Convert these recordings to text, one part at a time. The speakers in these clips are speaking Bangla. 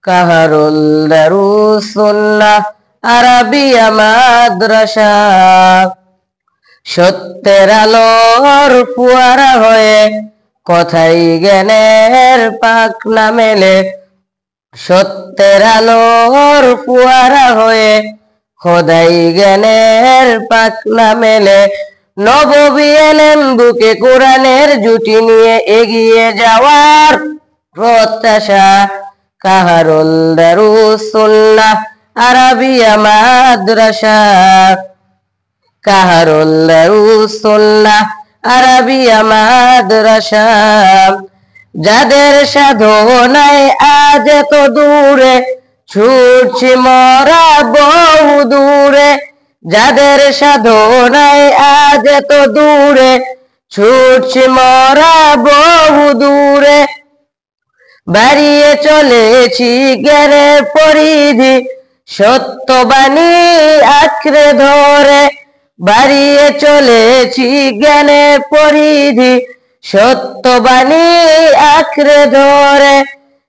কাহারুল দারুস সুন্নাহ আরাবিয়া মাদ্রাসা। সত্যের আলোর ফুয়ারা হয়ে কথাই জ্ঞানের পাক না মেলে, সত্যের আলোর ফুয়ারা হয়ে খোদাই জ্ঞানের পাক না মেলে। নববী এলেন বুকে কোরআনের জুটি নিয়ে এগিয়ে যাওয়ার প্রত্যাশা। কাহারুল দারুস সুন্নাহ আরাবিয়া মাদ্রাসা। কাহারুল দারুস সুন্নাহ আরাবিয়া মাদ্রাসা। যাদের সাধনায় আজ এত দূরে ছুটছি মরা বহু দূরে, যাদের সাধনায় আজ এত দূরে ছুটছি মরা বহু দূরে। বাড়িয়ে চলেছি জ্ঞানের পরিধি সত্যবাণী আঁকড়ে ধরে, বাড়িয়ে চলেছি জ্ঞানের পরিধি সত্যবাণী আঁকড়ে ধরে।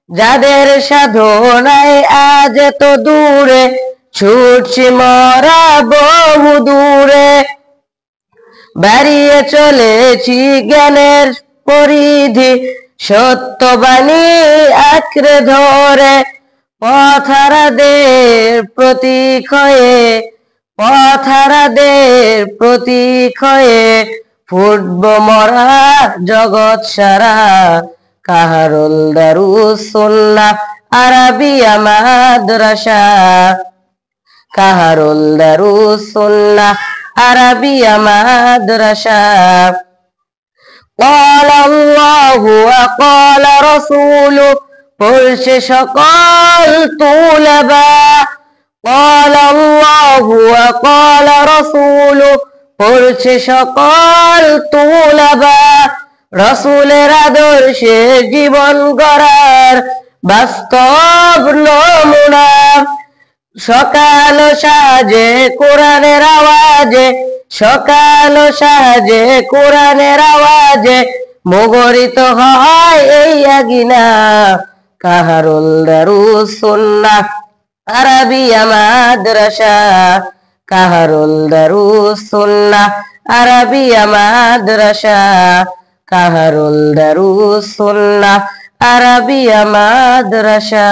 যাদের সাধনায় আজ এত দূরে ছুটছি মরা বহু দূরে, বাড়িয়ে চলেছি জ্ঞানের পরিধি সত্যবাণী আঁকড়ে ধরে। পথহারাদের প্রতীক হয়ে, পথহারাদের প্রতীক হয়ে ফুটব মরা জগৎ সারা। কাহারুল দারুস সুন্নাহ আরাবিয়া মাদ্রাসা। কাহারুল দারুস সুন্নাহ আরাবিয়া মাদ্রাসা। قال الله وقال رسوله পড়ছে সকল তুলাবা। قال الله وقال رسوله পড়ছে সকল তুলাবা। রাসূলের আদর্শে জীবন গড়ার বাস্তব নমুনা। সকাল সাজে কোরআনের আওয়াজে, সকাল সাজে কোরআনের আওয়াজে মুখরিত হয় এই আগিনা। কাহারুল দারুস সুন্নাহ আরাবিয়া মাদ্রাসা। কাহারুল দারুস সুন্নাহ আরাবিয়া মাদ্রাসা। কাহারুল দারুস সুন্নাহ আরাবিয়া মাদ্রাসা।